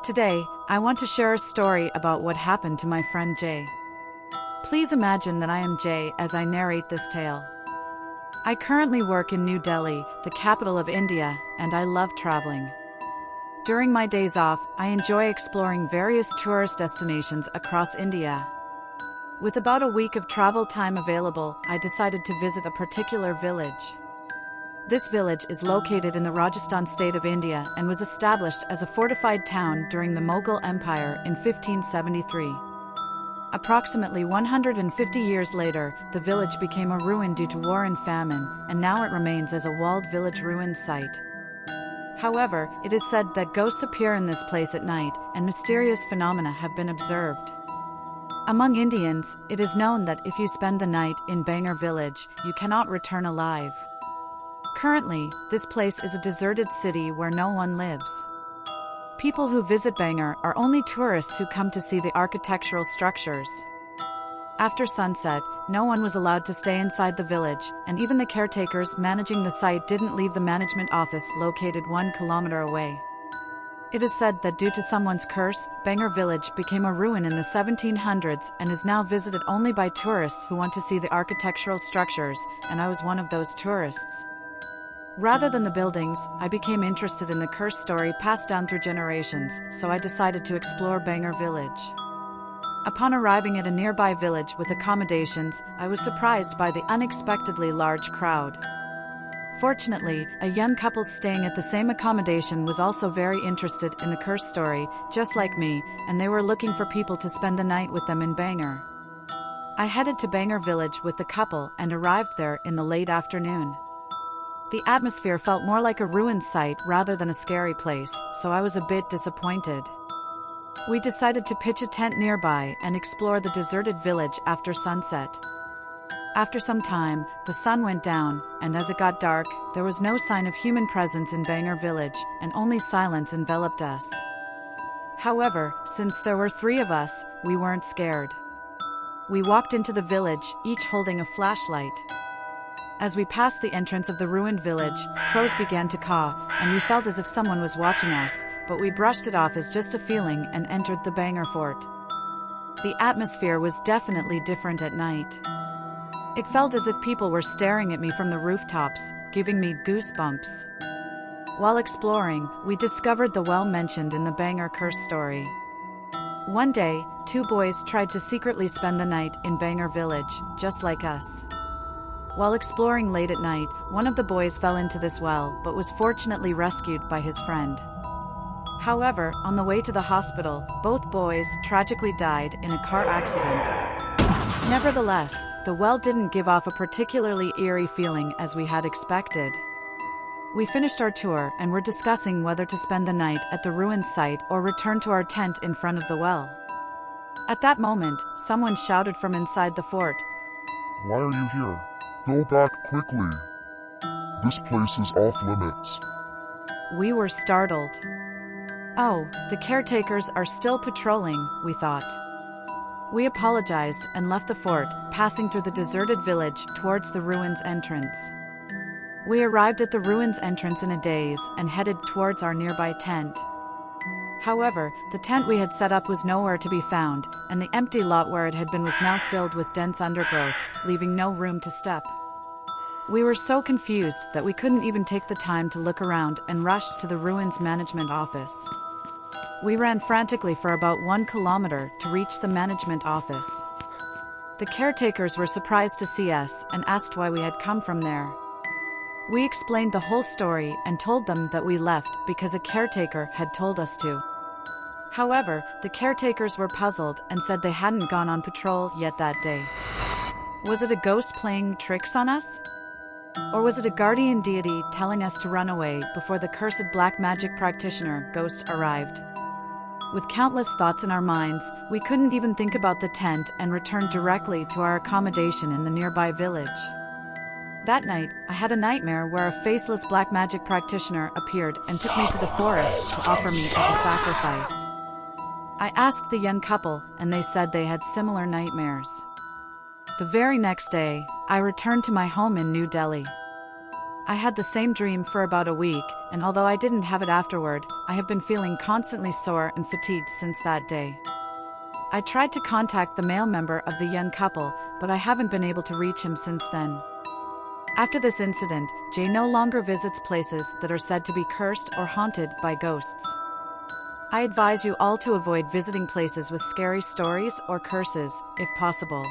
Today, I want to share a story about what happened to my friend Jay. Please imagine that I am Jay as I narrate this tale. I currently work in New Delhi, the capital of India, and I love traveling. During my days off, I enjoy exploring various tourist destinations across India. With about a week of travel time available, I decided to visit a particular village. This village is located in the Rajasthan state of India and was established as a fortified town during the Mughal Empire in 1573. Approximately 150 years later, the village became a ruin due to war and famine, and now it remains as a walled village ruin site. However, it is said that ghosts appear in this place at night, and mysterious phenomena have been observed. Among Indians, it is known that if you spend the night in Bangar village, you cannot return alive. Currently, this place is a deserted city where no one lives. People who visit Bangar are only tourists who come to see the architectural structures. After sunset, no one was allowed to stay inside the village, and even the caretakers managing the site didn't leave the management office located 1 kilometer away. It is said that due to someone's curse, Bangar village became a ruin in the 1700s and is now visited only by tourists who want to see the architectural structures, and I was one of those tourists. Rather than the buildings, I became interested in the curse story passed down through generations, so I decided to explore Bangar village. Upon arriving at a nearby village with accommodations, I was surprised by the unexpectedly large crowd. Fortunately, a young couple staying at the same accommodation was also very interested in the curse story, just like me, and they were looking for people to spend the night with them in Bangar. I headed to Bangar village with the couple and arrived there in the late afternoon. The atmosphere felt more like a ruined site rather than a scary place, so I was a bit disappointed. We decided to pitch a tent nearby and explore the deserted village after sunset. After some time, the sun went down, and as it got dark, there was no sign of human presence in Bangar village, and only silence enveloped us. However, since there were 3 of us, we weren't scared. We walked into the village, each holding a flashlight. As we passed the entrance of the ruined village, crows began to caw, and we felt as if someone was watching us, but we brushed it off as just a feeling and entered the Bangar fort. The atmosphere was definitely different at night. It felt as if people were staring at me from the rooftops, giving me goosebumps. While exploring, we discovered the well mentioned in the Bangar curse story. One day, 2 boys tried to secretly spend the night in Bangar village, just like us. While exploring late at night, one of the boys fell into this well but was fortunately rescued by his friend. However, on the way to the hospital, both boys tragically died in a car accident. Nevertheless, the well didn't give off a particularly eerie feeling as we had expected. We finished our tour and were discussing whether to spend the night at the ruined site or return to our tent in front of the well. At that moment, someone shouted from inside the fort, "Why are you here? Go back quickly. This place is off limits." We were startled. Oh, the caretakers are still patrolling, we thought. We apologized and left the fort, passing through the deserted village towards the ruins entrance. We arrived at the ruins entrance in a daze and headed towards our nearby tent. However, the tent we had set up was nowhere to be found, and the empty lot where it had been was now filled with dense undergrowth, leaving no room to step. We were so confused that we couldn't even take the time to look around and rushed to the ruins management office. We ran frantically for about 1 kilometer to reach the management office. The caretakers were surprised to see us and asked why we had come from there. We explained the whole story and told them that we left because a caretaker had told us to. However, the caretakers were puzzled and said they hadn't gone on patrol yet that day. Was it a ghost playing tricks on us? Or was it a guardian deity telling us to run away before the cursed black magic practitioner ghost arrived? With countless thoughts in our minds, we couldn't even think about the tent and returned directly to our accommodation in the nearby village. That night, I had a nightmare where a faceless black magic practitioner appeared and took me to the forest to offer me as a sacrifice. I asked the young couple, and they said they had similar nightmares. The very next day, I returned to my home in New Delhi. I had the same dream for about a week, and although I didn't have it afterward, I have been feeling constantly sore and fatigued since that day. I tried to contact the male member of the young couple, but I haven't been able to reach him since then. After this incident, Jay no longer visits places that are said to be cursed or haunted by ghosts. I advise you all to avoid visiting places with scary stories or curses, if possible.